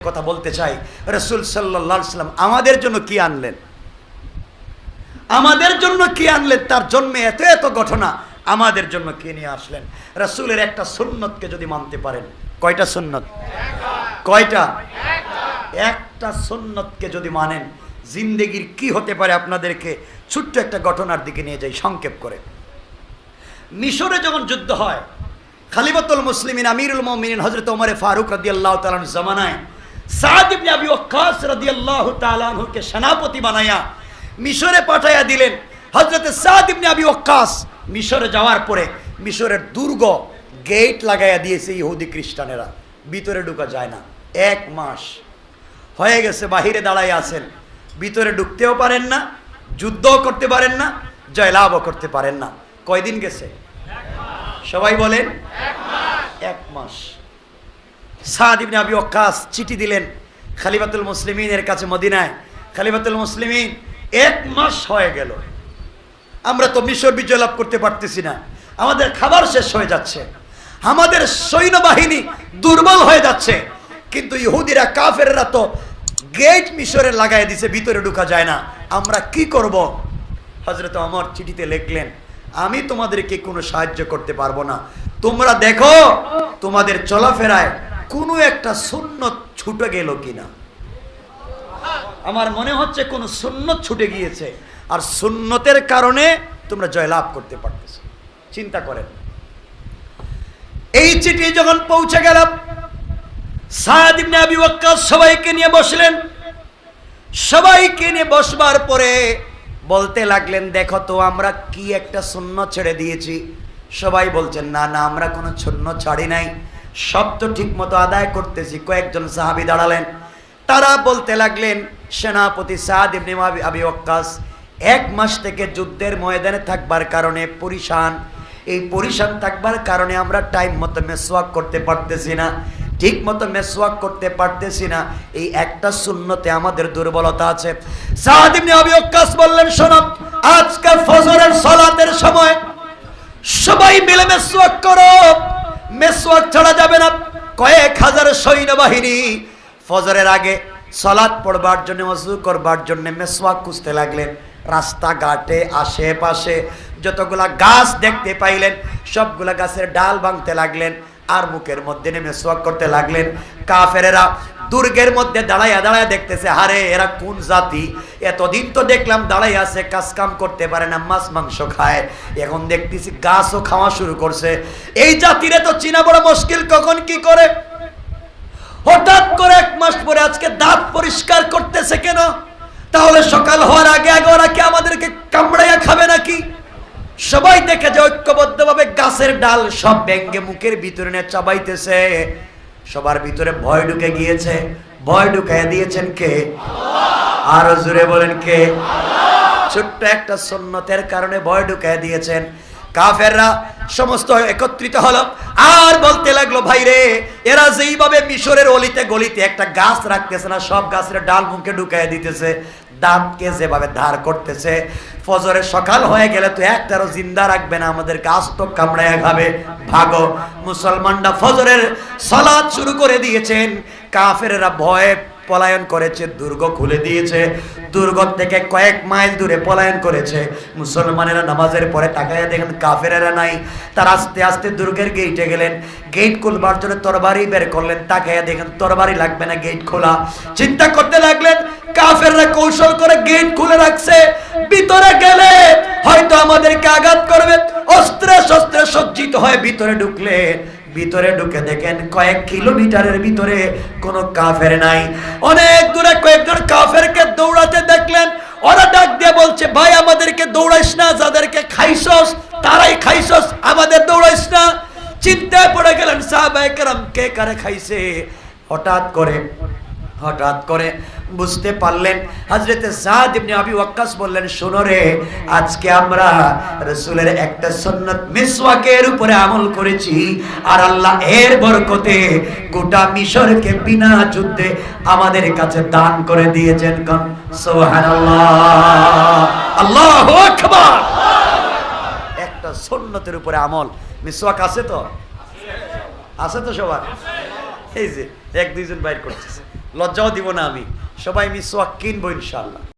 কথা বলতে চাই, রাসূল সাল্লাল্লাহু আলাইহি ওয়াসাল্লাম আমাদের জন্য কি আনলেন, আমাদের জন্য কি আনলেন, তার জন্মে এত এত ঘটনা, আমাদের জন্য কি নিয়ে আসলেন। রাসূলের একটা সুন্নতকে যদি মানতে পারেন, কয়টা সুন্নত? কয়টা? একটা সুন্নতকে যদি মানেন, জিন্দেগির কি হতে পারে আপনাদেরকে ছোট্ট একটা ঘটনার দিকে নিয়ে যাই সংক্ষেপ করে। মিশরে যখন যুদ্ধ হয়, খলিফাতুল মুসলিমিন আমিরুল মুমিনিন হযরত ওমর ফারুক রাদিয়াল্লাহু তাআলা আনহু জামানায় সাদ ইবনে আবি ওয়াক্কাস রাদিয়াল্লাহু তাআলা আনহুকে সেনাপতি বানায়া মিশরে পাঠায়া দিলেন। হযরত সাদ ইবনে আবি ওয়াক্কাস মিশরে যাওয়ার পরে মিশরের দুর্গ গেট লাগাইয়া দিয়েছে ইহুদি খ্রিস্টানেরা, ভিতরে ঢোকা যায় না। 1 মাস হয়ে গেছে, বাহিরে দাঁড়ায় আছেন, ভিতরে ঢুকতেও পারেন না, যুদ্ধও করতে পারেন না, জয়লাভও করতে পারেন না। কয়দিন গেছে? সবাই বলেন 1 মাস। সাদ ইবনে আবি ওয়াক্কাস চিঠি দিলেন খলিফাতুল মুসলিমিনের কাছে মদিনায়, খলিফাতুল মুসলিমিন 1 মাস হয়ে গেল, আমরা তো মিশর বিজয় লাভ করতে পারতেছি না, আমাদের খাবার শেষ হয়ে যাচ্ছে, আমাদের সৈন্যবাহিনী দুর্বল হয়ে যাচ্ছে, কিন্তু ইহুদিরা কাফেররা তো গেট মিশরে লাগাই দিছে, ভিতরে ঢোকা যায় না, আমরা কি করব? হযরত ওমর চিঠিতে লিখলেন, আমি তোমাদেরকে কোনো সাহায্য করতে পারবো না, তোমরা দেখো তোমাদের চলাফেরায় কোনো একটা সুন্নত ছুটে গেল কিনা। আমার মনে হচ্ছে কোনো সুন্নত ছুটে গিয়েছে, আর সুন্নতের কারণে তোমরা জয়লাভ করতে পারতেছ। চিন্তা করেন, এই চিঠি যখন পৌঁছে গেল, সাদ ইবনে আবি ওয়াক্কাস সবাইকে নিয়ে বসলেন। সবাইকে নিয়ে বসবার পরে বলতে লাগলেন, দেখো তো আমরা কি একটা সুন্নত ছেড়ে দিয়েছি। সবাই বলছেন, না না, আমরা কোনো সুন্নত ছাড়ি নাই, সব তো ঠিক মতো আদায় করতেছি। কয়েকজন সাহাবী দাঁড়ালেন, তারা বলতে লাগলেন, সেনাপতি সাদ ইবনে আবি ওয়াক্কাস 1 মাস থেকে যুদ্ধের ময়দানে থাকবার কারণে পরিশান, এই পরিশান থাকবার কারণে আমরা টাইম মতো মেসওয়াক করতে পারতেছি না, ঠিক মতো মেসওয়াক করতে পারতেছি না, এই একটা সুন্নতে আমাদের দুর্বলতা আছে। সাদ ইবনে আবি ওয়াক্কাস বললেন, শোনো, আজকে ফজরের সালাতের সময় সবাই মিলে মেসওয়াক করো, মেসওয়াক ছাড়া যাবে না। কয়েক হাজার সৈন্যবাহিনী ফজরের আগে সালাত পড়বার জন্য, ওযু করবার জন্য মেসওয়াক খুঁজতে লাগলেন। রাস্তাঘাটে আশেপাশে যতগুলা গাছ দেখতে পাইলেন, সবগুলা গাছের ডাল ভাঙতে লাগলেন, আর মুখের মধ্যে মেসওয়াক করতে লাগলেন। কাফেরেরা দুর্গের মধ্যে দাঁড়াইয়া দাঁড়াইয়া দেখতেছে, হারে এরা কোন জাতি, এতদিন তো দেখলাম দাঁড়াই আছে, কাজ কাম করতে পারে না, মাছ মাংস খায়, এখন দেখতেছি গাছও খাওয়া শুরু করছে। এই জাতিরে তো চিনা বড় মুশকিল, কখন কি করে। হঠাৎ করে 1 মাস পরে আজকে দাঁত পরিষ্কার করতেছে কেন? তাহলে সকাল হওয়ার আগে আগে ওরা কি আমাদেরকে কামড়াইয়া খাবে নাকি? সবাই দেখে যে ঐক্যবদ্ধভাবে গাছের ডাল সব ভেঙে মুখের ভিতরে নিয়ে চাবাইতেছে। সবার ভিতরে ভয় ঢুকে গিয়েছে। ভয় ঢুকাইয়া দিয়েছেন কে? আরো জোরে বলেন কে? ছোট্ট একটা সুন্নতের কারণে ভয় ঢুকাইয়া দিয়েছেন। কাফেররা সমস্ত একত্রিত হলো, আর বলতে লাগলো, ভাই রে, এরা যেইভাবে মিশরের অলিতে গলিতে একটা গাছ রাখতেছে না, সব গাছের ডাল মুখে ঢুকাইয়া দিতেছে, দাঁতকে যেভাবে ধার করতেছে, ফজরের সকাল হয়ে গেলে তো একটারও জিন্দা রাখবে না, আমাদের গাছ তো কামড়াইয়া খাবে, ভাগো। মুসলমানরা ফজরের সালাত শুরু করে দিয়েছেন। কাফেরেরা ভয়ে পলায়ন করেছে, দুর্গ খুলে দিয়েছে, দুর্গ থেকে কয়েক মাইল দূরে পলায়ন করেছে। মুসলমানেরা নামাজের পরে তাকাইয়া দেখেন কাফেরেরা নাই, তার আস্তে আস্তে দুর্গের গেটে গেলেন, গেট খুলবার জন্য তরবারি বের করলেন, তাকাইয়া দেখেন তরবারি লাগবে না, গেট খোলা। চিন্তা করতে লাগলেন, কাফেররা কৌশল করে গেট খুলে রাখছে, ভিতরে গেলে হয়তো আমাদেরকে আঘাত করবে, অস্ত্রে শস্ত্রে সজ্জিত হয়ে ভিতরে ঢুকলে, ভিতরে ঢুকে দেখেন কয়েক কিলোমিটারের ভিতরে কোনো কাফের নাই। অনেক দূরে কয়েকজন কাফেরকে দৌড়াতে দেখলেন। ওরা ডাক দিয়ে বলছে, ভাই আমাদেরকে দৌড়াইস না, যাদেরকে খাইছস তারাই খাইছস, আমাদের দৌড়াইস না। চিন্তায় পড়ে গেলেন সাহাবায়ে কেরাম, কে কারে খাইছে। হঠাৎ করে বুঝতে পারলেন। হযরতে সাদ ইবনে আবি ওয়াক্কাস বললেন, শোনো রে, আজকে আমরা রাসূলের একটা সুন্নাত মিসওয়াকের উপরে আমল করেছি, আর আল্লাহ এর বরকতে গোটা মিশরকে বিনা যুদ্ধে আমাদের কাছে দান করে দিয়েছেন। কোন সুবহানাল্লাহ, আল্লাহু আকবার। একটা সুন্নতের উপরে আমল। মিসওয়াক আছে তো? আছে তো সবার? এই যে 1-2 জন বাইর করতেছে, লজ্জাও দিব না আমি, সবাই মিসওয়াক কিনবো ইনশাআল্লাহ।